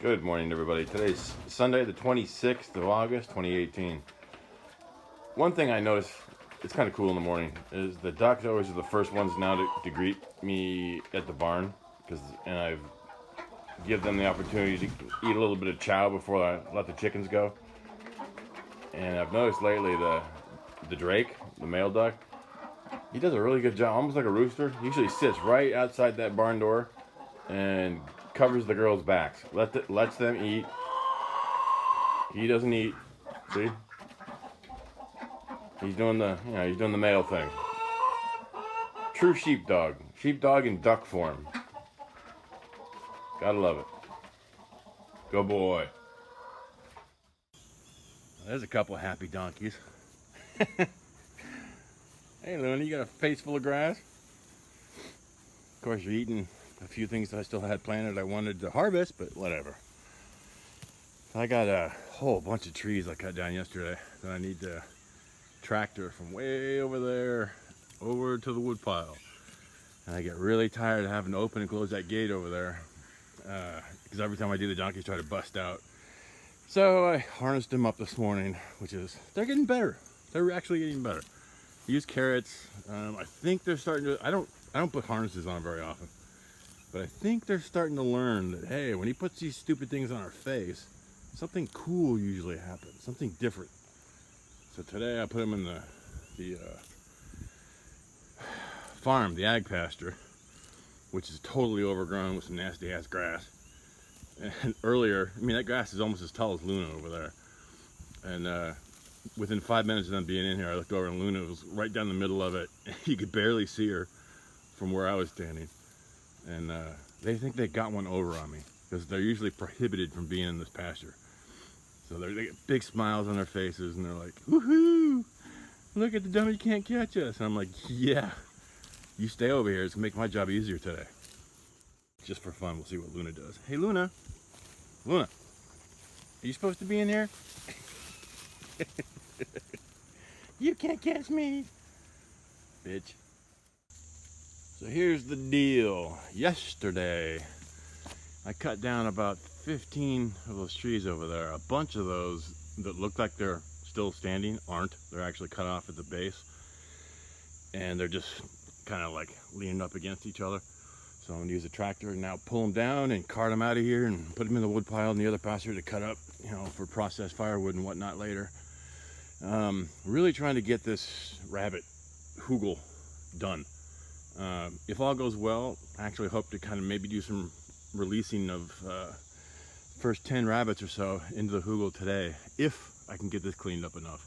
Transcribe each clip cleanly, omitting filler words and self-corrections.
Good morning, everybody. Today's Sunday, the 26th of August, 2018. One thing I noticed, it's kind of cool in the morning, is the ducks always are the first ones now to greet me at the barn, and I give them the opportunity to eat a little bit of chow before I let the chickens go. And I've noticed lately the drake, the male duck, he does a really good job, almost like a rooster. He usually sits right outside that barn door and covers the girls' backs. Lets them eat. He doesn't eat. See? He's doing the male thing. True sheepdog. Sheepdog in duck form. Gotta love it. Go boy. There's a couple of happy donkeys. Hey Luna, you got a face full of grass? Of course you're eating a few things that I still had planted I wanted to harvest, but whatever. I got a whole bunch of trees I cut down yesterday that I need to tractor from way over there over to the wood pile. And I get really tired of having to open and close that gate over there because every time I do, the donkeys try to bust out. So I harnessed them up this morning, they're getting better. They're actually getting better. I use carrots. I think they're starting to, I don't put harnesses on very often, but I think they're starting to learn that, hey, when he puts these stupid things on our face, something cool usually happens, something different. So today I put them in the farm, the ag pasture, which is totally overgrown with some nasty ass grass. And earlier, I mean, that grass is almost as tall as Luna over there. And within 5 minutes of them being in here, I looked over and Luna was right down the middle of it. You could barely see her from where I was standing. And they think they got one over on me because they're usually prohibited from being in this pasture. So they get big smiles on their faces and they're like, woohoo, look at the dummy, can't catch us. And I'm like, yeah, you stay over here. It's gonna make my job easier today. Just for fun, we'll see what Luna does. Hey, Luna. Luna, are you supposed to be in here? You can't catch me, bitch. So here's the deal. Yesterday, I cut down about 15 of those trees over there. A bunch of those that look like they're still standing aren't. They're actually cut off at the base. And they're just kind of like leaning up against each other. So I'm gonna use a tractor and now pull them down and cart them out of here and put them in the wood pile in the other pasture to cut up, for processed firewood and whatnot later. Really trying to get this rabbit hoogle done. If all goes well, I actually hope to kind of maybe do some releasing of first 10 rabbits or so into the hoogle today, if I can get this cleaned up enough.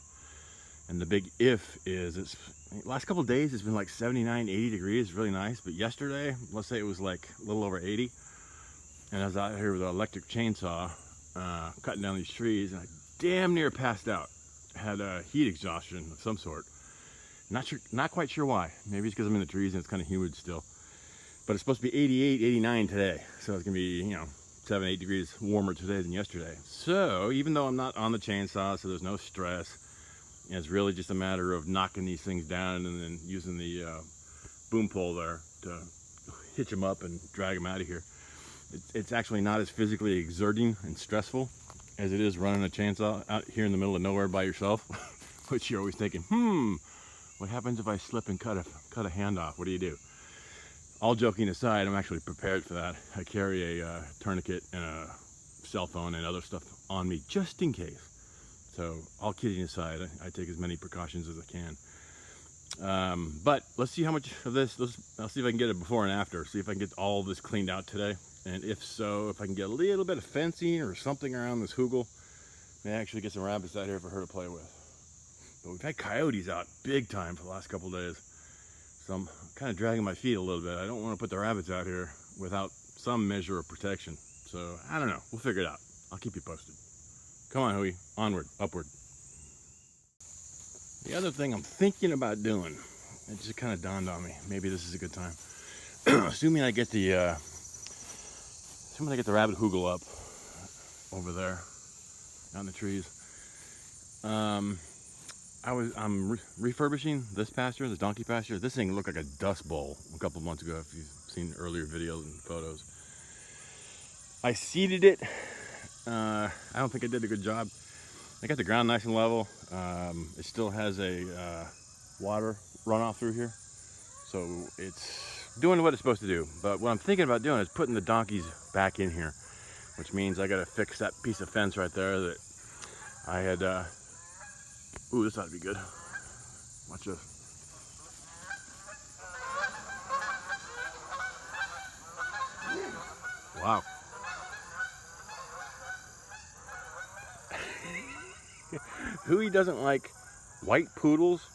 And the big if is, last couple of days it's been like 79, 80 degrees, really nice. But yesterday, let's say it was like a little over 80. And I was out here with an electric chainsaw, cutting down these trees, and I damn near passed out. Had a heat exhaustion of some sort. Not quite sure why. Maybe it's because I'm in the trees and it's kind of humid still. But it's supposed to be 88, 89 today. So it's gonna be, 7, 8 degrees warmer today than yesterday. So even though I'm not on the chainsaw, so there's no stress, it's really just a matter of knocking these things down and then using the boom pole there to hitch them up and drag them out of here. It's actually not as physically exerting and stressful as it is running a chainsaw out here in the middle of nowhere by yourself, which you're always thinking, what happens if I slip and cut a hand off? What do you do? All joking aside, I'm actually prepared for that. I carry a tourniquet and a cell phone and other stuff on me just in case. So all kidding aside, I take as many precautions as I can. But let's see how much of this, I'll see if I can get it before and after, see if I can get all this cleaned out today. And if so, if I can get a little bit of fencing or something around this hoogle, may actually get some rabbits out here for her to play with. But we've had coyotes out big time for the last couple of days. So I'm kind of dragging my feet a little bit. I don't want to put the rabbits out here without some measure of protection. So I don't know, we'll figure it out. I'll keep you posted. Come on, Huey, onward, upward. The other thing I'm thinking about doing, it just kind of dawned on me, maybe this is a good time. Assuming I get the rabbit hoogle up over there out in the trees. I'm refurbishing this pasture, this donkey pasture. This thing looked like a dust bowl a couple months ago, if you've seen earlier videos and photos. I seeded it I don't think I did a good job. I got the ground nice and level. It still has a water runoff through here, so it's doing what it's supposed to do. But what I'm thinking about doing is putting the donkeys back in here, which means I got to fix that piece of fence right there that I had. Ooh, this ought to be good. Watch this. Wow. Who doesn't like white poodles,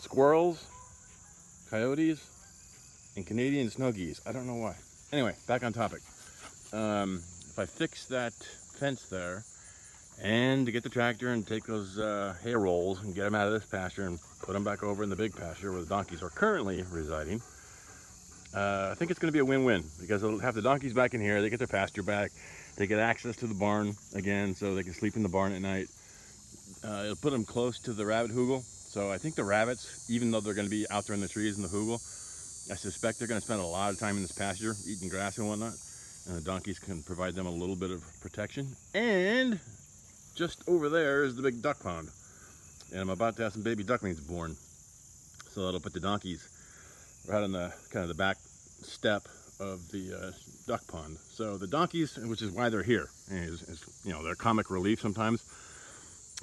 squirrels, coyotes, and Canadian snow geese? I don't know why. Anyway, back on topic. If I fix that fence there, and to get the tractor and take those hay rolls and get them out of this pasture and put them back over in the big pasture where the donkeys are currently residing, I think it's going to be a win-win, because they'll have the donkeys back in here, they get their pasture back, they get access to the barn again so they can sleep in the barn at night. It'll put them close to the rabbit hoogle, so I think the rabbits, even though they're going to be out there in the trees in the hoogle, I suspect they're going to spend a lot of time in this pasture eating grass and whatnot, and the donkeys can provide them a little bit of protection. And just over there is the big duck pond, and I'm about to have some baby ducklings born, so that'll put the donkeys right on the kind of the back step of the duck pond. So the donkeys, which is why they're here, is you know, they're comic relief sometimes,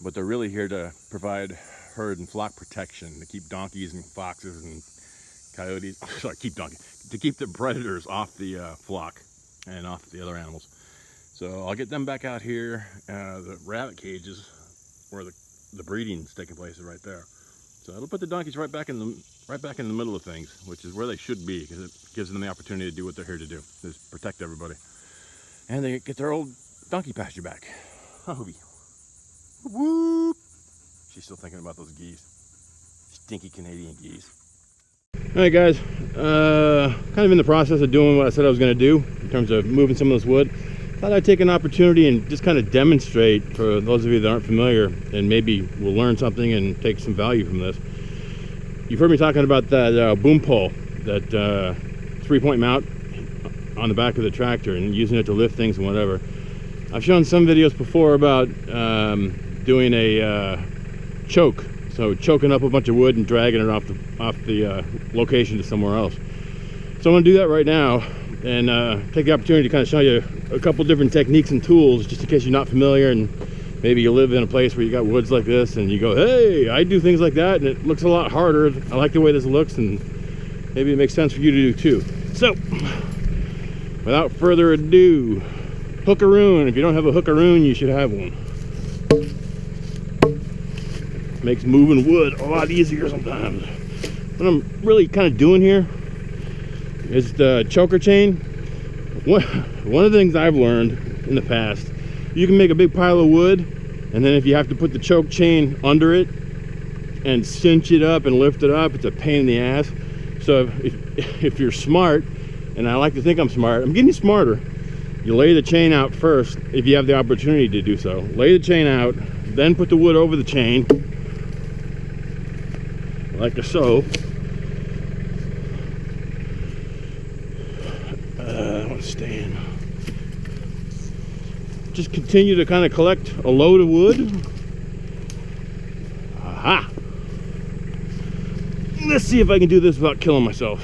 but they're really here to provide herd and flock protection, to keep donkeys and foxes and coyotes, sorry, to keep the predators off the flock and off the other animals. So I'll get them back out here. The rabbit cages where the breeding's taking place is right there. So it'll put the donkeys right back in the middle of things, which is where they should be, because it gives them the opportunity to do what they're here to do, is protect everybody. And they get their old donkey pasture back. Hobie. Whoop! She's still thinking about those geese. Stinky Canadian geese. All right, guys. Kind of in the process of doing what I said I was going to do in terms of moving some of this wood. Thought I'd take an opportunity and just kind of demonstrate for those of you that aren't familiar, and maybe we'll learn something and take some value from this. You've heard me talking about that boom pole, that 3-point mount on the back of the tractor, and using it to lift things and whatever. I've shown some videos before about doing a choke, so choking up a bunch of wood and dragging it off the location to somewhere else. So I'm going to do that right now, and take the opportunity to kind of show you a couple different techniques and tools, just in case you're not familiar and maybe you live in a place where you got woods like this and you go, hey, I do things like that and it looks a lot harder. I like the way this looks, and maybe it makes sense for you to do too. So without further ado, hookaroon. If you don't have a hookaroon, you should have one. Makes moving wood a lot easier sometimes. What I'm really kind of doing here is the choker chain. One of the things I've learned in the past, you can make a big pile of wood, and then if you have to put the choke chain under it and cinch it up and lift it up, it's a pain in the ass. So if you're smart, and I like to think I'm smart, I'm getting smarter. You lay the chain out first if you have the opportunity to do so. Lay the chain out, then put the wood over the chain, like so. I want to stand. Just continue to kind of collect a load of wood. Aha! Let's see if I can do this without killing myself.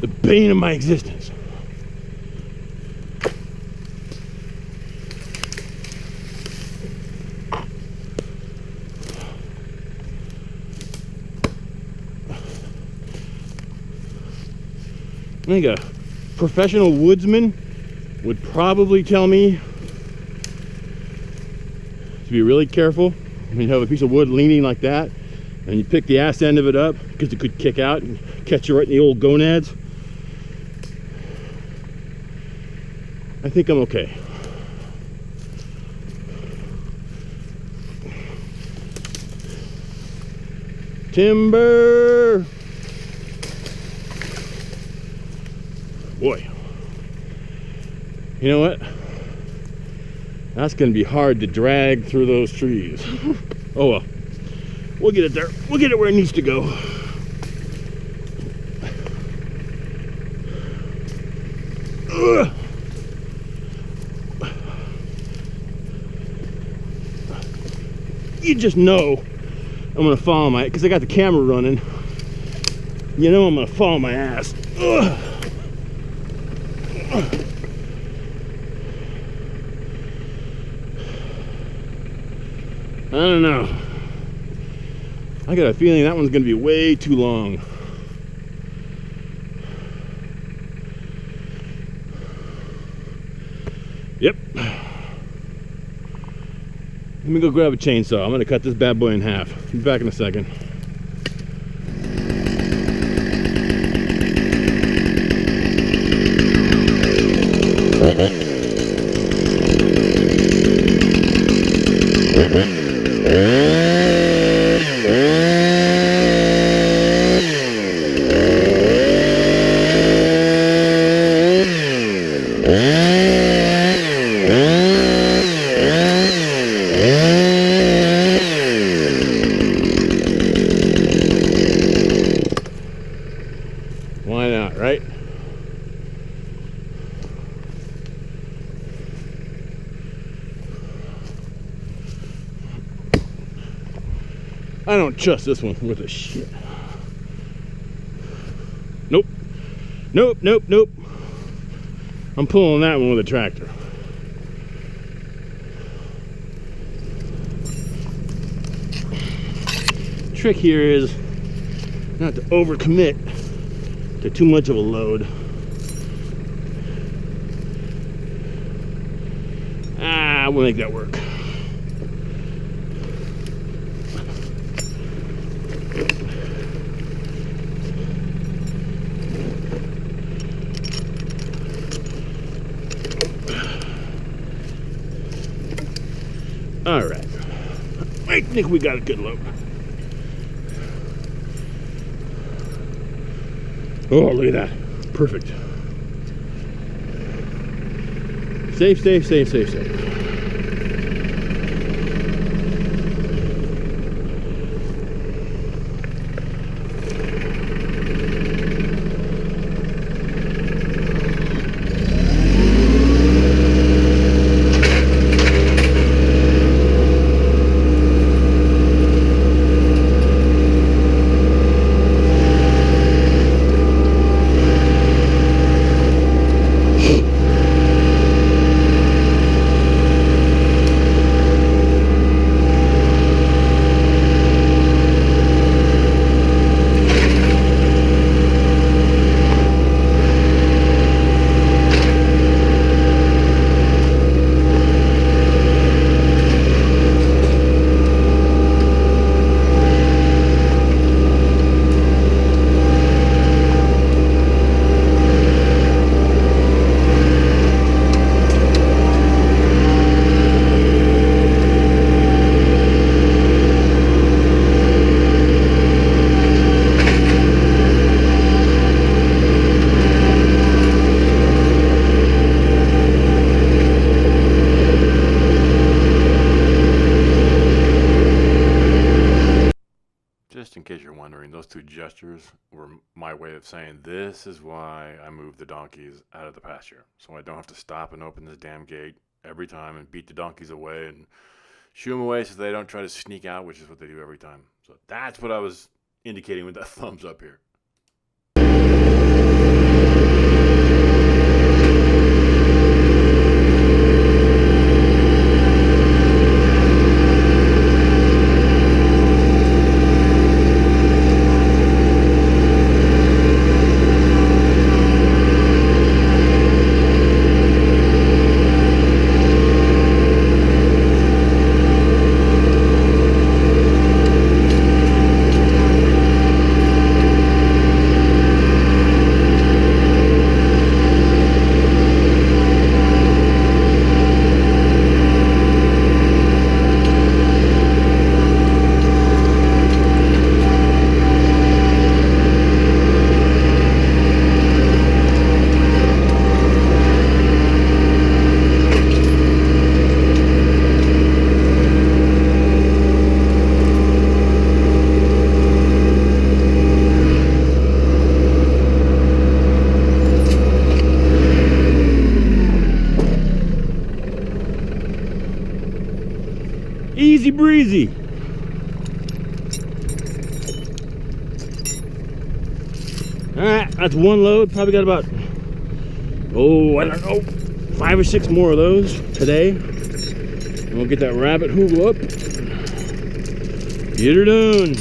The bane of my existence. I think a professional woodsman would probably tell me to be really careful when you have a piece of wood leaning like that and you pick the ass end of it up, because it could kick out and catch you right in the old gonads. I think I'm okay. Timber! Boy. You know what? That's gonna be hard to drag through those trees. Oh well. We'll get it there. We'll get it where it needs to go. Ugh. You just know I'm gonna fall on my, because I got the camera running. You know I'm gonna fall on my ass. Ugh. I don't know. I got a feeling that one's gonna be way too long. Yep. Let me go grab a chainsaw. I'm gonna cut this bad boy in half. Be back in a second. Why not, right? I don't trust this one with a shit. Nope. Nope, nope, nope. I'm pulling that one with a tractor. Trick here is not to overcommit to too much of a load. We'll make that work. All right, I think we got a good load. Oh, look at that. Perfect. Safe, safe, safe, safe, safe. Just in case you're wondering, those two gestures were my way of saying this is why I moved the donkeys out of the pasture. So I don't have to stop and open this damn gate every time and beat the donkeys away and shoo them away so they don't try to sneak out, which is what they do every time. So that's what I was indicating with that thumbs up here. Easy breezy. Alright, that's one load. Probably got about, oh, I don't know, 5 or 6 more of those today. And we'll get that rabbit Hulu up. Get her done.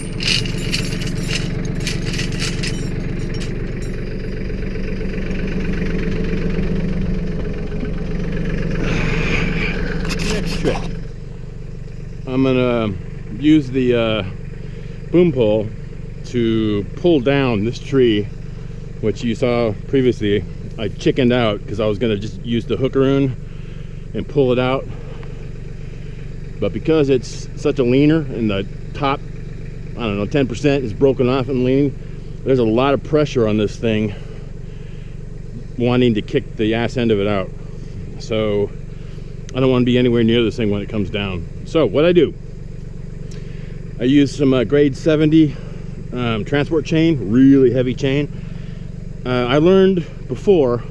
Next trick. I'm gonna use the boom pole to pull down this tree, which you saw previously. I chickened out because I was gonna just use the hookaroon and pull it out, but because it's such a leaner and the top, I don't know, 10% is broken off and leaning, there's a lot of pressure on this thing wanting to kick the ass end of it out. So I don't want to be anywhere near this thing when it comes down. So what I do, I use some grade 70 transport chain, really heavy chain. I learned before,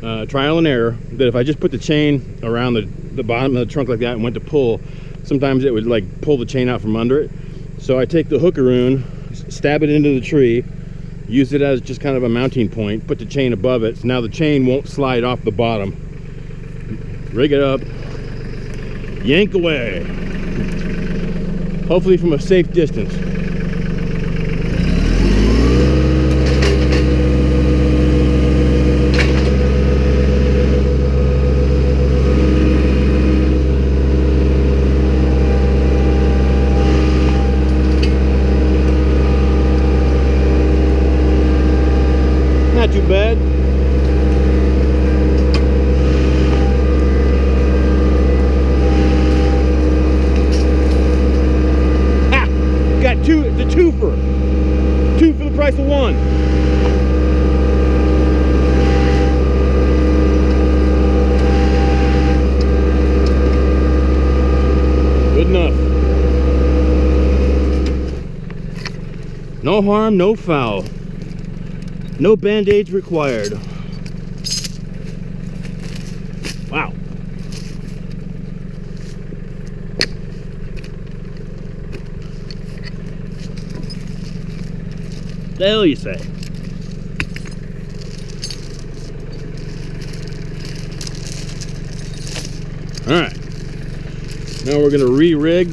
trial and error, that if I just put the chain around the bottom of the trunk like that and went to pull, sometimes it would like pull the chain out from under it. So I take the hookaroon, stab it into the tree, use it as just kind of a mounting point, put the chain above it, so now the chain won't slide off the bottom. Rig it up, yank away, hopefully from a safe distance. Not too bad. Ha! Got two, the twofer. 2 for the price of 1. Good enough. No harm, no foul. No band-aids required. Wow. The hell you say? Alright. Now we're gonna re-rig.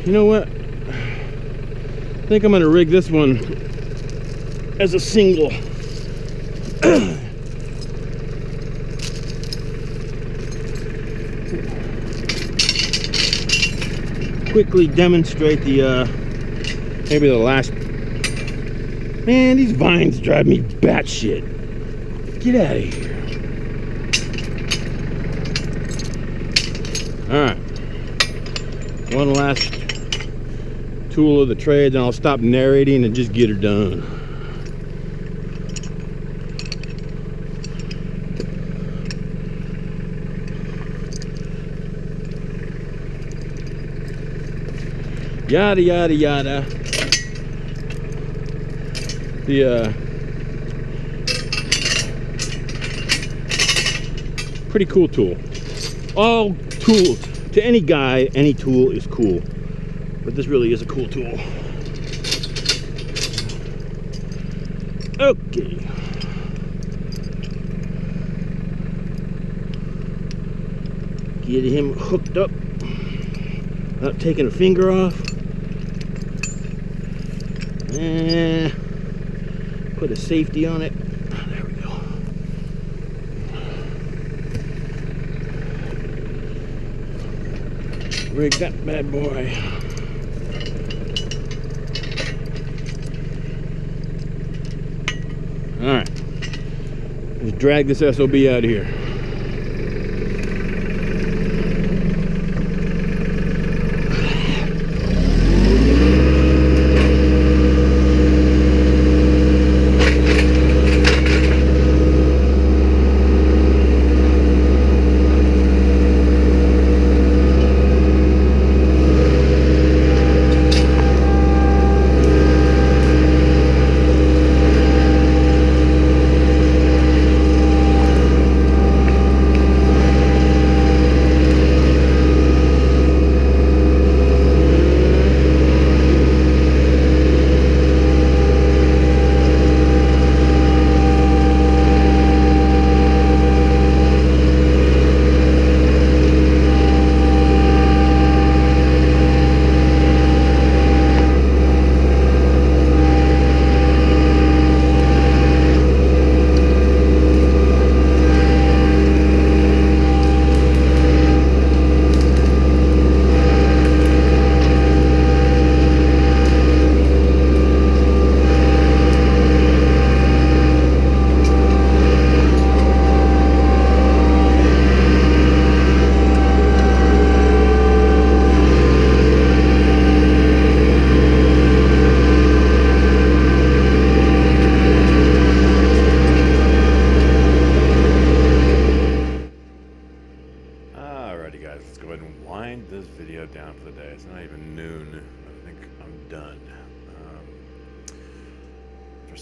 You know what? I think I'm gonna rig this one as a single. Quickly demonstrate the maybe the last. Man, these vines drive me batshit. Get out of here. Alright, one last tool of the trade, then I'll stop narrating and just get her done. Yada yada yada. The pretty cool tool. All tools, to any guy, any tool is cool, but this really is a cool tool. Okay. Get him hooked up without taking a finger off. And put a safety on it. There we go. Rig that bad boy. Alright. Let's drag this SOB out of here.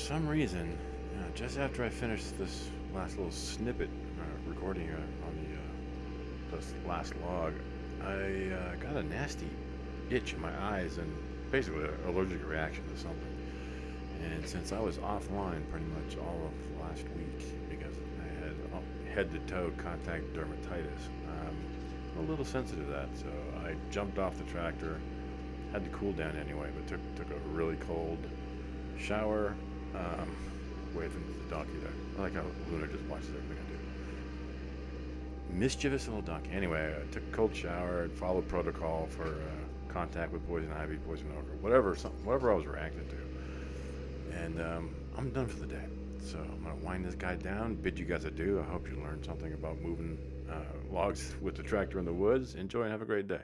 some reason, just after I finished this last little snippet recording on this last log, I got a nasty itch in my eyes and basically an allergic reaction to something. And since I was offline pretty much all of last week because I had head-to-toe contact dermatitis, I'm a little sensitive to that. So I jumped off the tractor, had to cool down anyway, but took a really cold shower, away from the donkey there. I like how Luna just watches everything I do. Mischievous little donkey. Anyway, I took a cold shower, followed protocol for contact with poison ivy, poison oak, whatever I was reacting to. And I'm done for the day. So I'm gonna wind this guy down, bid you guys adieu. I hope you learned something about moving logs with the tractor in the woods. Enjoy and have a great day.